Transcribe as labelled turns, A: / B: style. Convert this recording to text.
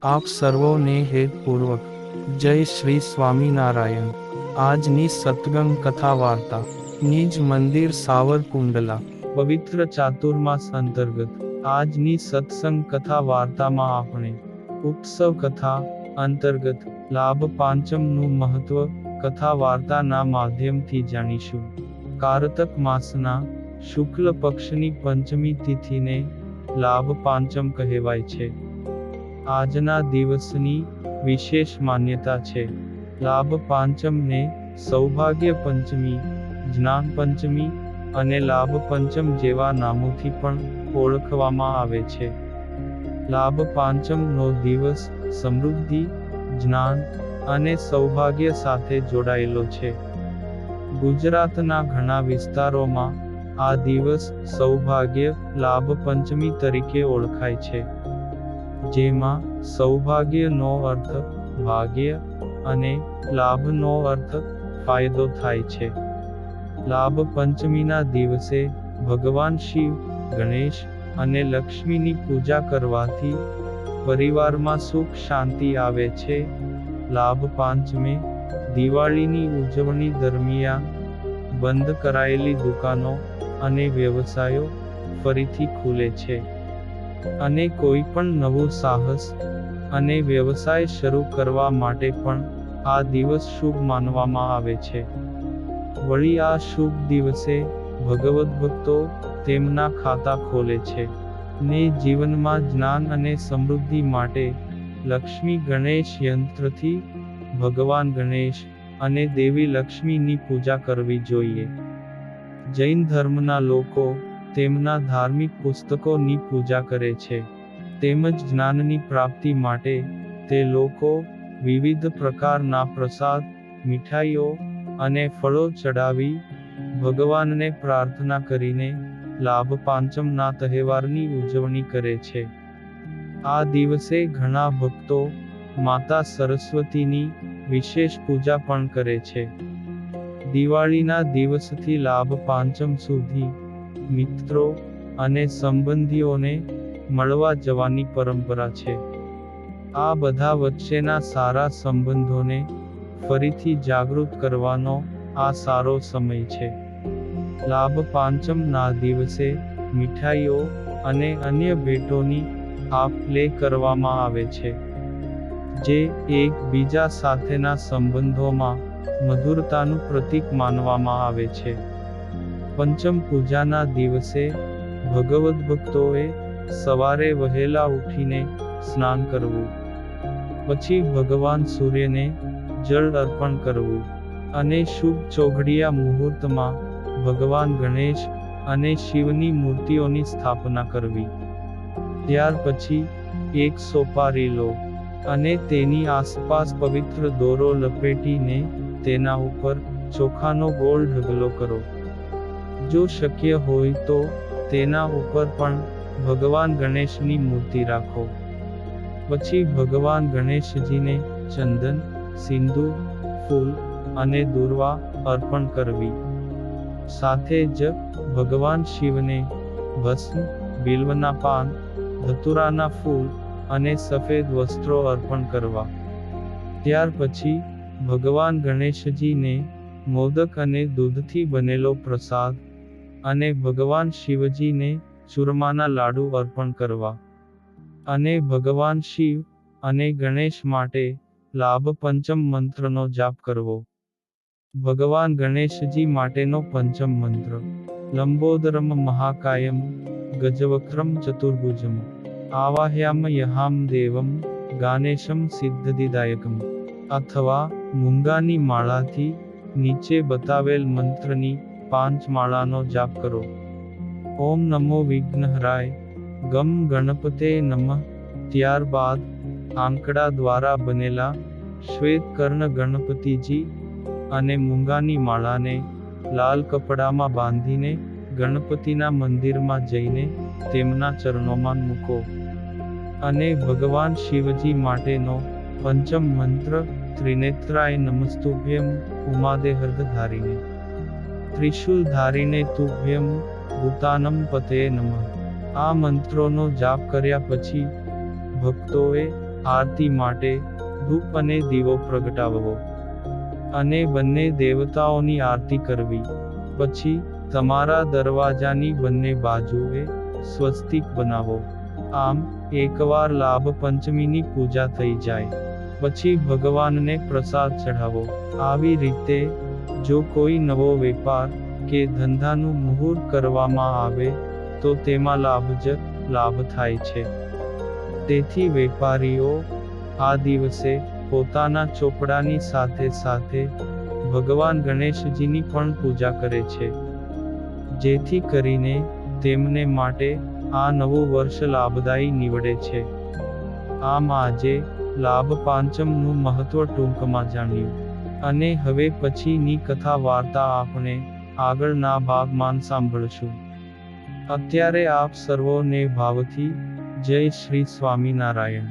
A: આપ સર્વોને હેતપૂર્વક જય શ્રી સ્વામિનારાયણ। આજની સત્સંગ કથા વાર્તા નિજ મંદિર સાવરકુંડલા પવિત્ર ચાતુર્માસ અંતર્ગત આજની સત્સંગ કથા વાર્તામાં આપણે ઉત્સવ કથા અંતર્ગત લાભ પાંચમનું મહત્વ કથા વાર્તાના માધ્યમથી જાણીશું। કારતક માસના શુક્લ પક્ષની પંચમી તિથિને લાભ પાંચમ કહેવાય છે। આજના દિવસની વિશેષ માન્યતા છે। લાભ પાંચમને સૌભાગ્ય પંચમી, જ્ઞાન પંચમી અને લાભ પંચમ જેવા નામોથી પણ ઓળખવામાં આવે છે। લાભ પાંચમનો દિવસ સમૃદ્ધિ, જ્ઞાન અને સૌભાગ્ય સાથે જોડાયેલો છે। ગુજરાતના ઘણા વિસ્તારોમાં આ દિવસ સૌભાગ્ય લાભ પંચમી તરીકે ઓળખાય છે, જેમાં સૌભાગ્યનો અર્થ ભાગ્ય અને લાભનો અર્થ ફાયદો થાય છે। લાભ પંચમીના દિવસે ભગવાન શિવ, ગણેશ અને લક્ષ્મીની પૂજા કરવાથી પરિવારમાં સુખ શાંતિ આવે છે। લાભ પાંચમે દિવાળીની ઉજવણી દરમિયાન બંધ કરાયેલી દુકાનો અને વ્યવસાયો ફરીથી ખુલે છે, અને કોઈ પણ નવું સાહસ અને વ્યવસાય શરૂ કરવા માટે પણ આ દિવસ શુભ માનવામાં આવે છે। વળી આ શુભ દિવસે ભગવદ્ ભક્તો તેમના ખાતા ખોલે છે ને જીવનમાં જ્ઞાન અને સમૃદ્ધિ માટે લક્ષ્મી ગણેશ યંત્રથી ભગવાન ગણેશ અને દેવી લક્ષ્મીની પૂજા કરવી જોઈએ। જૈન ધર્મના લોકો તેમના ધાર્મિક પુસ્તકોની પૂજા કરે છે, તેમજ જ્ઞાનની પ્રાપ્તિ માટે તે લોકો વિવિધ પ્રકારના પ્રસાદ, મીઠાઈઓ અને ફળો ચડાવી ભગવાનને પ્રાર્થના કરીને લાભ પાંચમના તહેવારની ઉજવણી કરે છે। આ દિવસે ઘણા ભક્તો માતા સરસ્વતીની વિશેષ પૂજા પણ કરે છે। દિવાળીના દિવસથી લાભ પાંચમ સુધી મિત્રો અને સંબંધીઓને મળવા જવાની પરંપરા છે। આ બધા વચ્ચેના સારા સંબંધોને ફરીથી જાગૃત કરવાનો આ સારો સમય છે। લાભ પાંચમના દિવસે મીઠાઈઓ અને અન્ય ભેટોની આપ-લે કરવામાં આવે છે, જે એકબીજા સાથેના સંબંધોમાં મધુરતાનું પ્રતીક માનવામાં આવે છે। પંચમ પૂજાના દિવસે ભગવદ્ ભક્તોએ સવારે વહેલા ઉઠીને સ્નાન કરવું, પછી ભગવાન સૂર્યને જળ અર્પણ કરવું અને શુભ ચોઘડિયા મુહૂર્તમાં ભગવાન ગણેશ અને શિવની મૂર્તિઓની સ્થાપના કરવી। ત્યાર પછી એક સોપારી લો અને તેની આસપાસ પવિત્ર દોરો લપેટીને તેના ઉપર ચોખાનો ગોળ ઢગલો કરો। જો શક્ય હોય તો તેના ઉપર પણ ભગવાન ગણેશની મૂર્તિ રાખો। પછી ભગવાન ગણેશજીને ચંદન, સિંદૂર, ફૂલ અને દૂર્વા અર્પણ કરવી। સાથે જ ભગવાન શિવને ભસ્મ, બિલ્વના પાન, ધતુરાના ફૂલ અને સફેદ વસ્ત્રો અર્પણ કરવા। ત્યાર પછી ભગવાન ગણેશજીને મોદક અને દૂધથી બનેલો પ્રસાદ અને ભગવાન શિવજીને ચૂરમાના લાડુ અર્પણ કરવા, અને ભગવાન શિવ અને ગણેશ માટે લાભ પંચમ મંત્રનો જાપ કરવો। ભગવાન ગણેશજી માટેનો પંચમ મંત્ર: લંબોદરમ મહાકાયમ ગજવક્રમ ચતુર્ભુજમ આવાહયામયહામ દેવમ ગાનેશમ સિદ્ધિદાયકમ। અથવા મૂંગાની માળાથી નીચે બતાવેલ મંત્રની 5 માળાનો જાપ કરો। ઓમ નમો વિઘ્નહરાય, ગમ ગણપતે નમઃ। ત્યારબાદ આંકડા દ્વારા બનેલા શ્વેત કર્ણ ગણપતિજી અને મૂંગાની માળાને લાલ કપડામાં બાંધીને ગણપતિના મંદિરમાં જઈને તેમના ચરણોમાં મૂકો, અને ભગવાન શિવજી માટેનો પંચમ મંત્ર ત્રિનેત્રાય નમસ્તુભ્યમ ઉમાદેહર્ધ ધારીને ત્રિશૂલ ધારીને તુભ્યમ ભૂતાનમ પતયે નમઃ। આ મંત્રોનો જાપ કર્યા પછી ભક્તોએ આરતી માટે ધૂપ અને દીવો પ્રગટાવવો અને બંને દેવતાઓની આરતી કરવી. પછી તમારા દરવાજાની બંને બાજુએ સ્વસ્તિક બનાવો. આમ એકવાર લાભ પંચમીની પૂજા થઈ જાય પછી ભગવાનને પ્રસાદ ચઢાવો. આવી રીતે જો કોઈ નવો વેપાર કે ધંધાનું મુહૂર્ત કરવામાં આવે તો તેમાં લાભ થાય છે. તેથી વેપારીઓ આ દિવસે પોતાના ચોપડાની સાથે સાથે ભગવાન ગણેશજીની પણ પૂજા કરે છે, જેથી કરીને તેમને માટે આ નવું વર્ષ લાભદાયી નીવડે છે. આમ આજે લાભ પાંચમનું મહત્વ ટૂંકમાં જાણ્યું, અને હવે પછીની કથા વાર્તા આપણે આગળના ભાગમાં સાંભળશું. અત્યારે આપ સર્વોને ભાવથી જય શ્રી સ્વામિનારાયણ.